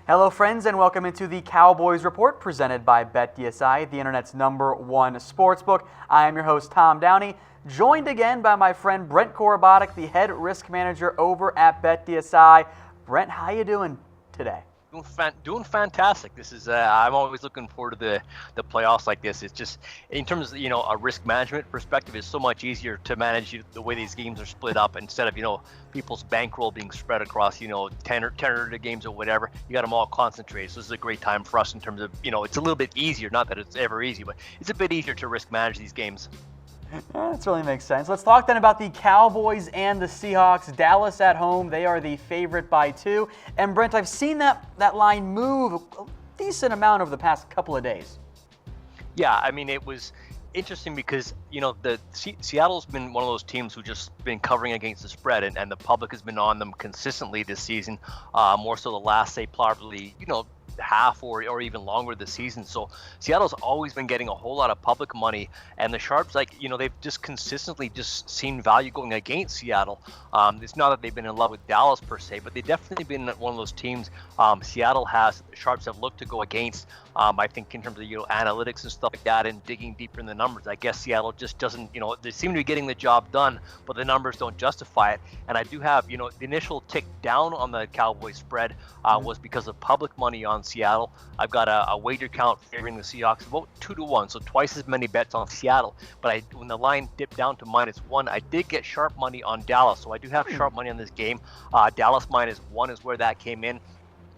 Hello friends and welcome into the Cowboys Report presented by BetDSI, the internet's #1 sportsbook. I am your host Tom Downey, joined again by my friend Brent Korobotic, the head risk manager over at BetDSI. Brent, how you doing today? Doing fantastic. This is I'm always looking forward to the playoffs like this. It's just in terms of a risk management perspective, it's so much easier to manage the way these games are split up instead of people's bankroll being spread across 10 or the games or whatever. You got them all concentrated. So this is a great time for us in terms of it's a little bit easier. Not that it's ever easy, but it's a bit easier to risk manage these games. That really makes sense. Let's talk then about the Cowboys and the Seahawks. Dallas at home, they are the favorite by 2. And Brent, I've seen that line move a decent amount over the past couple of days. Yeah, I mean, it was interesting because, Seattle's been one of those teams who just been covering against the spread, and the public has been on them consistently this season, more so the last, say, probably, half or even longer this season. So Seattle's always been getting a whole lot of public money, and the Sharps, they've just consistently just seen value going against Seattle. It's not that they've been in love with Dallas per se, but they've definitely been one of those teams the Sharps have looked to go against. I think in terms of analytics and stuff like that and digging deeper in the numbers. I guess Seattle just doesn't, they seem to be getting the job done, but the numbers don't justify it. And I do have, the initial tick down on the Cowboys spread was because of public money on Seattle. I've got a wager count favoring the Seahawks about 2-1, so twice as many bets on Seattle. But when the line dipped down to -1, I did get sharp money on Dallas, so I do have sharp money on this game. Dallas -1 is where that came in.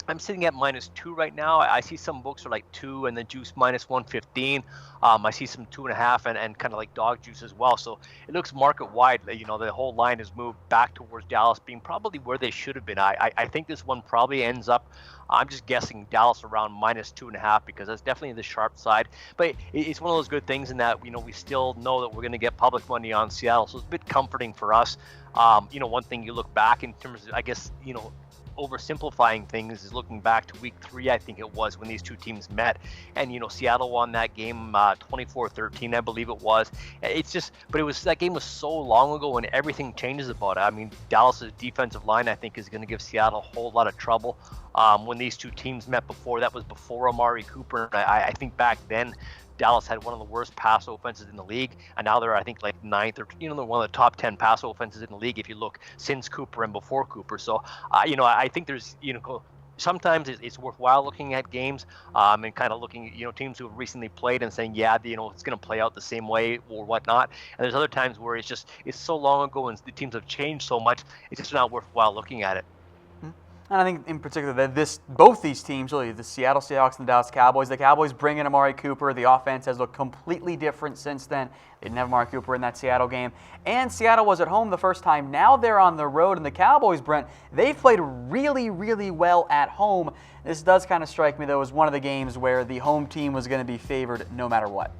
I'm sitting at -2 right now. I see some books are like 2 and the juice -115. I see some 2.5 and kind of like dog juice as well. So it looks market wide. The whole line has moved back towards Dallas being probably where they should have been. I think this one probably ends up, I'm just guessing Dallas around -2.5 because that's definitely the sharp side. But it's one of those good things in that, we still know that we're going to get public money on Seattle. So it's a bit comforting for us. One thing you look back in terms of, I guess, oversimplifying things is looking back to week 3, I think it was, when these two teams met, and Seattle won that game 24-13, I believe it was. But that game was so long ago, and everything changes about it. I mean, Dallas's defensive line, I think, is going to give Seattle a whole lot of trouble. When these two teams met before, that was before Amari Cooper. I think back then Dallas had one of the worst pass offenses in the league, and now they're, I think, like 9th or they're one of the top 10 pass offenses in the league if you look since Cooper and before Cooper. So I think there's sometimes it's worthwhile looking at games and kind of looking teams who have recently played and saying it's going to play out the same way or whatnot. And there's other times where it's so long ago and the teams have changed so much, it's just not worthwhile looking at it. And I think in particular that both these teams, really the Seattle Seahawks and the Dallas Cowboys, the Cowboys bring in Amari Cooper. The offense has looked completely different since then. They didn't have Amari Cooper in that Seattle game. And Seattle was at home the first time. Now they're on the road. And the Cowboys, Brent, they've played really, really well at home. This does kind of strike me, though, as one of the games where the home team was going to be favored no matter what.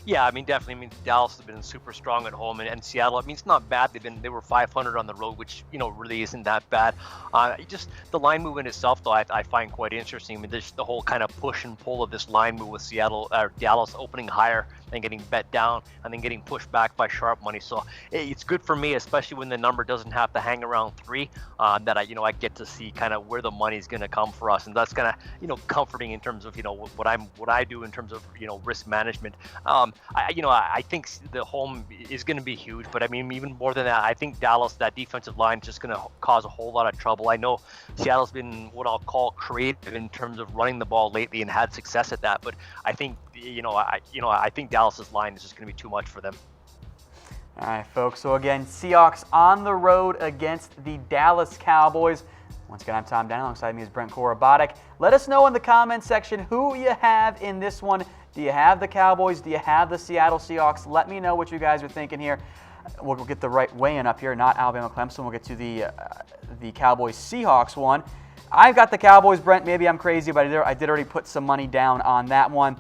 Yeah, I mean, definitely. I mean, Dallas has been super strong at home, and Seattle, I mean, it's not bad. They were 500 on the road, which really isn't that bad. Just the line movement itself, though, I find quite interesting. I mean, there's the whole kind of push and pull of this line move with Dallas opening higher and getting bet down, and then getting pushed back by sharp money. So it's good for me, especially when the number doesn't have to hang around 3. That I get to see kind of where the money's going to come for us, and that's kind of comforting in terms of what I do in terms of risk management. I think the home is going to be huge, but I mean, even more than that, I think Dallas, that defensive line, is just going to cause a whole lot of trouble. I know Seattle's been what I'll call creative in terms of running the ball lately and had success at that, but I think I think Dallas's line is just going to be too much for them. All right, folks. So again, Seahawks on the road against the Dallas Cowboys. Once again, I'm Tom Downey. Alongside me is Brent Korobotic. Let us know in the comments section who you have in this one. Do you have the Cowboys? Do you have the Seattle Seahawks? Let me know what you guys are thinking here. We'll get the right weigh-in up here, not Alabama-Clemson. We'll get to the Cowboys-Seahawks one. I've got the Cowboys, Brent. Maybe I'm crazy, but I did already put some money down on that one.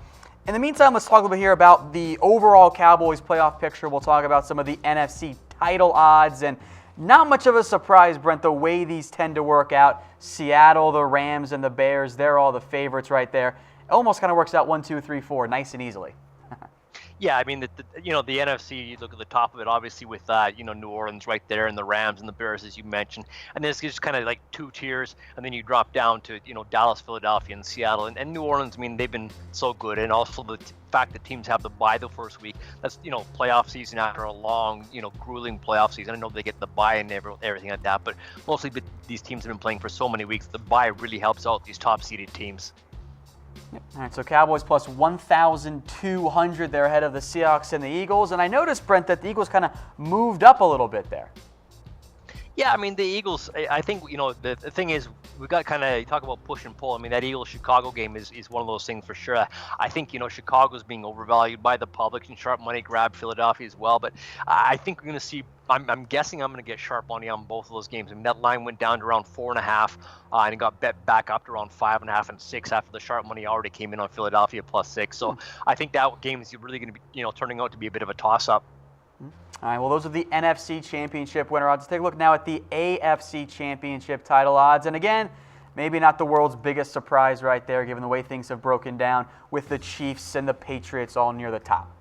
In the meantime, let's talk a little bit here about the overall Cowboys playoff picture. We'll talk about some of the NFC title odds, and not much of a surprise, Brent, the way these tend to work out. Seattle, the Rams, and the Bears, they're all the favorites right there. It almost kind of works out 1, 2, 3, 4, nice and easily. Yeah, I mean, the NFC, you look at the top of it, obviously, with New Orleans right there, and the Rams and the Bears, as you mentioned. And this is kind of like two tiers, and then you drop down to, Dallas, Philadelphia, and Seattle. And New Orleans, I mean, they've been so good. And also the fact that teams have to bye the first week, that's, playoff season after a long, grueling playoff season. I know they get the bye and everything like that, but mostly these teams have been playing for so many weeks. The bye really helps out these top-seeded teams. Yep. All right, so Cowboys plus 1,200. They're ahead of the Seahawks and the Eagles. And I noticed, Brent, that the Eagles kind of moved up a little bit there. Yeah, I mean, the Eagles, I think, the thing is, we got kind of, you talk about push and pull. I mean, that Eagles-Chicago game is one of those things for sure. I think, Chicago's being overvalued by the public, and sharp money grabbed Philadelphia as well. But I think we're going to see, I'm guessing I'm going to get sharp money on both of those games. I mean, that line went down to around 4.5, and it got bet back up to around 5.5 and 6 after the sharp money already came in on Philadelphia plus 6. So I think that game is really going to be, turning out to be a bit of a toss-up. All right, well, those are the NFC Championship winner odds. Let's take a look now at the AFC Championship title odds. And again, maybe not the world's biggest surprise right there, given the way things have broken down with the Chiefs and the Patriots all near the top.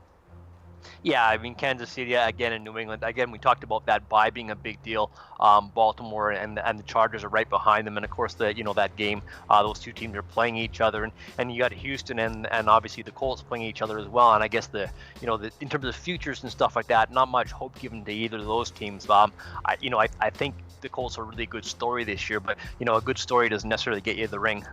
Yeah, I mean, Kansas City again and New England. Again, we talked about that bye being a big deal. Baltimore and the Chargers are right behind them, and of course that game, those two teams are playing each other, and you got Houston and obviously the Colts playing each other as well. And I guess in terms of futures and stuff like that, not much hope given to either of those teams. I think the Colts are a really good story this year, but a good story doesn't necessarily get you the ring.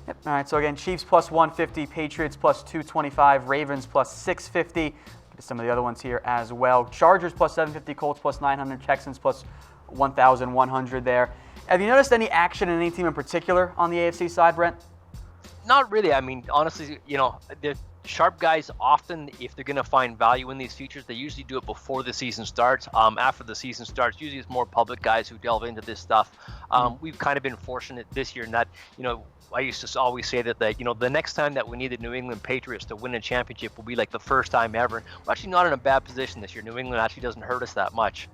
Yep. All right, so again, Chiefs plus 150, Patriots plus 225, Ravens plus 650. Get to some of the other ones here as well. Chargers plus 750, Colts plus 900, Texans plus 1,100 there. Have you noticed any action in any team in particular on the AFC side, Brent? Not really. I mean, honestly, the sharp guys often, if they're going to find value in these futures, they usually do it before the season starts. After the season starts, usually it's more public guys who delve into this stuff. We've kind of been fortunate this year in that, I used to always say that the next time that we need the New England Patriots to win a championship will be like the first time ever. We're actually not in a bad position this year. New England actually doesn't hurt us that much.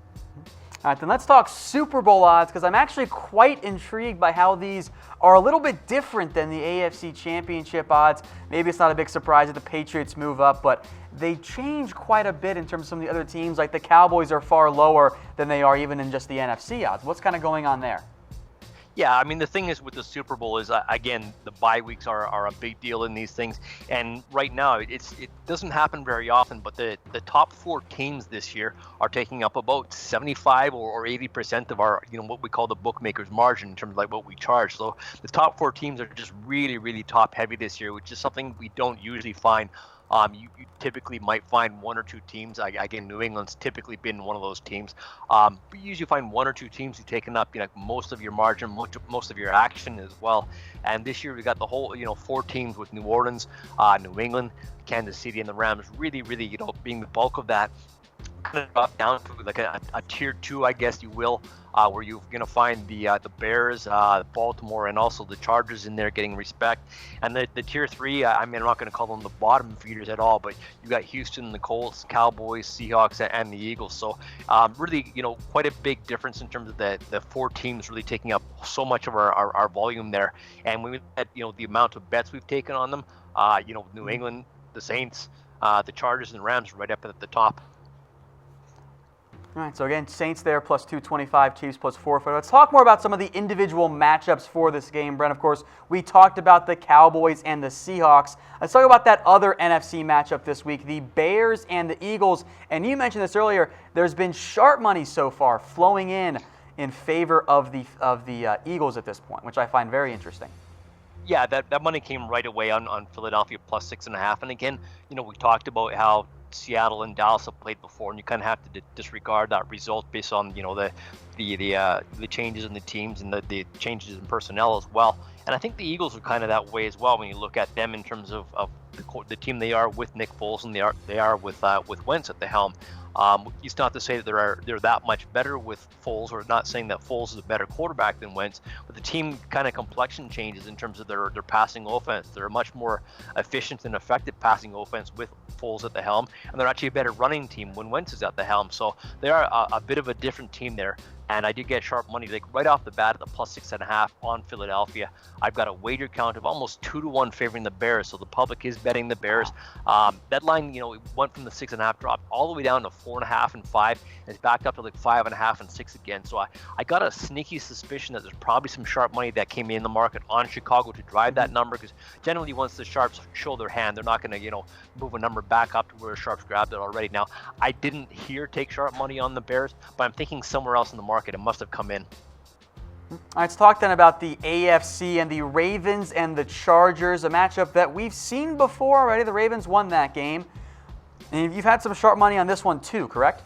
All right, then let's talk Super Bowl odds, because I'm actually quite intrigued by how these are a little bit different than the AFC Championship odds. Maybe it's not a big surprise that the Patriots move up, but they change quite a bit in terms of some of the other teams. Like the Cowboys are far lower than they are even in just the NFC odds. What's kind of going on there? Yeah, I mean, the thing is with the Super Bowl is, again, the bye weeks are a big deal in these things. And right now, it doesn't happen very often, but the top 4 teams this year are taking up about 75 or 80% of our, what we call the bookmakers margin in terms of like what we charge. So the top 4 teams are just really, really top heavy this year, which is something we don't usually find. You typically might find 1 or 2 teams. Again, New England's typically been one of those teams. But you usually find 1 or 2 teams who've taken up most of your margin, most of your action as well. And this year we got the whole 4 teams with New Orleans, New England, Kansas City, and the Rams really, really being the bulk of that. Kind of drop down to like a tier 2, I guess you will, where you're going to find the Bears, Baltimore, and also the Chargers in there getting respect. And the tier 3, I mean, I'm not going to call them the bottom feeders at all, but you got Houston, the Colts, Cowboys, Seahawks, and the Eagles. So really, quite a big difference in terms of the 4 teams really taking up so much of our volume there. And when we look at the amount of bets we've taken on them, New England, the Saints, the Chargers, and the Rams right up at the top. All right, so again, Saints there plus 225, Chiefs plus 440. Let's talk more about some of the individual matchups for this game, Brent. Of course, we talked about the Cowboys and the Seahawks. Let's talk about that other NFC matchup this week, the Bears and the Eagles. And you mentioned this earlier, there's been sharp money so far flowing in favor of the Eagles at this point, which I find very interesting. Yeah, that money came right away on Philadelphia plus 6.5. And again, we talked about how Seattle and Dallas have played before, and you kind of have to disregard that result based on the changes in the teams and the changes in personnel as well. And I think the Eagles are kind of that way as well when you look at them in terms of the team they are with Nick Foles and they are with Wentz at the helm. It's not to say that they're that much better with Foles, or not saying that Foles is a better quarterback than Wentz, but the team kind of complexion changes in terms of their passing offense. They're a much more efficient and effective passing offense with Foles at the helm, and they're actually a better running team when Wentz is at the helm. So they are a bit of a different team there. and I did get sharp money like right off the bat at the +6.5 on Philadelphia. I've got a wager count of almost 2-1 favoring the Bears, so the public is betting the Bears. That line, it went from the 6.5 drop all the way down to 4.5 and 5, and it's backed up to like 5.5 and 6 again. So I got a sneaky suspicion that there's probably some sharp money that came in the market on Chicago to drive that number, because generally once the sharps show their hand, they're not going to move a number back up to where sharps grabbed it already. Now I didn't hear take sharp money on the Bears, but I'm thinking somewhere else in the market it must have come in. All right, let's talk then about the AFC and the Ravens and the Chargers, a matchup that we've seen before already. The Ravens won that game, and you've had some sharp money on this one too, correct?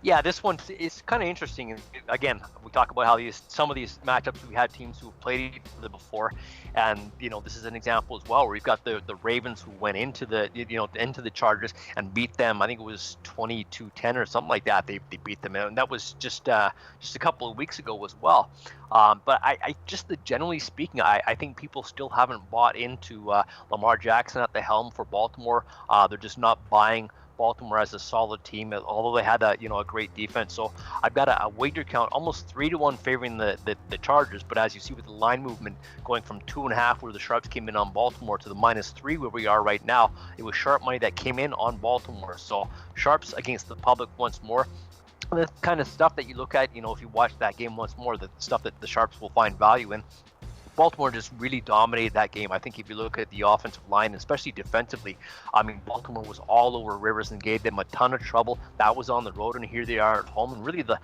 Yeah, this one is kind of interesting. Again, we talk about how some of these matchups, we had teams who played each other before, and this is an example as well where we've got the Ravens who went into the Chargers and beat them. I think it was 22-10 or something like that. They beat them, and that was just a couple of weeks ago as well. But I just generally speaking, I think people still haven't bought into Lamar Jackson at the helm for Baltimore. They're just not buying Baltimore as a solid team, although they had a great defense. So I've got a wager count almost 3-1 favoring the Chargers. But as you see with the line movement going from 2.5 where the Sharps came in on Baltimore to the -3 where we are right now, it was sharp money that came in on Baltimore. So Sharps against the public once more. The kind of stuff that you look at, if you watch that game once more, the stuff that the Sharps will find value in. Baltimore just really dominated that game. I think if you look at the offensive line, especially defensively, Baltimore was all over Rivers and gave them a ton of trouble. That was on the road, and here they are at home. And really, the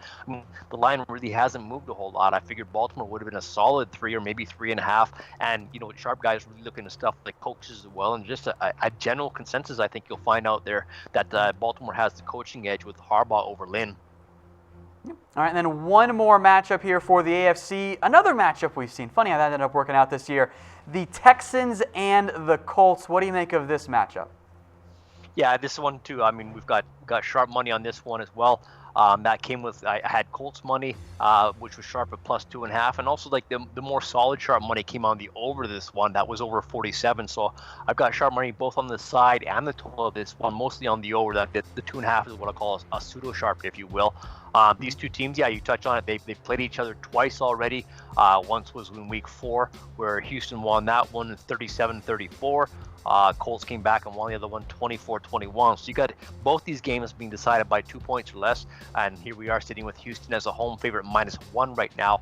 line really hasn't moved a whole lot. I figured Baltimore would have been a solid 3 or maybe 3.5. And sharp guys really looking to stuff like coaches as well. And just a general consensus, I think you'll find out there that Baltimore has the coaching edge with Harbaugh over Lynn. All right, and then one more matchup here for the AFC. Another matchup we've seen. Funny how that ended up working out this year. The Texans and the Colts. What do you make of this matchup? Yeah, this one too. We've got sharp money on this one as well. That came with, I had Colts money, which was sharp at +2.5, and also like the more solid sharp money came on the over this one. That was over 47. So I've got sharp money both on the side and the total of this one, mostly on the over. That the 2.5 is what I call a pseudo sharp, if you will. These two teams, yeah, you touch on it. They played each other twice already. Once was in week 4, where Houston won that one 37-34. Colts came back and won the other one 24-21. So you got both these games being decided by 2 points or less. And here we are sitting with Houston as a home favorite -1 right now.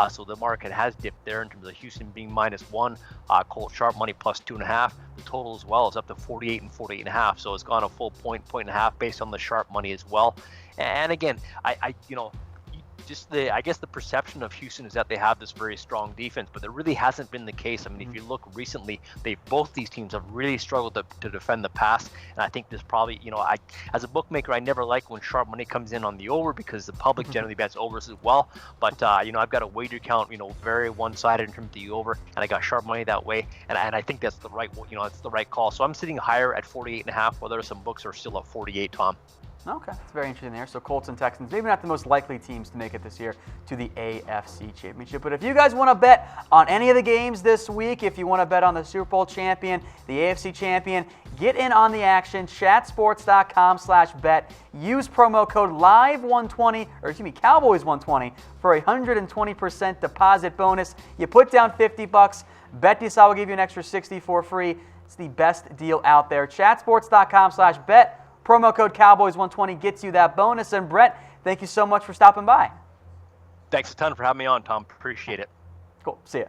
So the market has dipped there in terms of Houston being -1. Colts sharp money +2.5. The total as well is up to 48 and 48.5. So it's gone a full point and a half based on the sharp money as well. And again, I guess the perception of Houston is that they have this very strong defense, but that really hasn't been the case. If you look recently, both these teams have really struggled to defend the pass, and I think this probably, as a bookmaker, I never like when sharp money comes in on the over because the public generally bets overs as well. But I've got a wager count, very one-sided in terms of the over, and I got sharp money that way, and I think that's the right, it's the right call. So I'm sitting higher at 48.5, while there are some books are still at 48, Tom. Okay, it's very interesting there. So Colts and Texans, maybe not the most likely teams to make it this year to the AFC Championship. But if you guys want to bet on any of the games this week, if you want to bet on the Super Bowl champion, the AFC champion, get in on the action. Chatsports.com/bet. Use promo code Cowboys120 for a 120% deposit bonus. You put down $50. BetDSI will give you an extra $60 for free. It's the best deal out there. Chatsports.com/bet. Promo code Cowboys120 gets you that bonus. And Brett, thank you so much for stopping by. Thanks a ton for having me on, Tom. Appreciate it. Cool. See ya.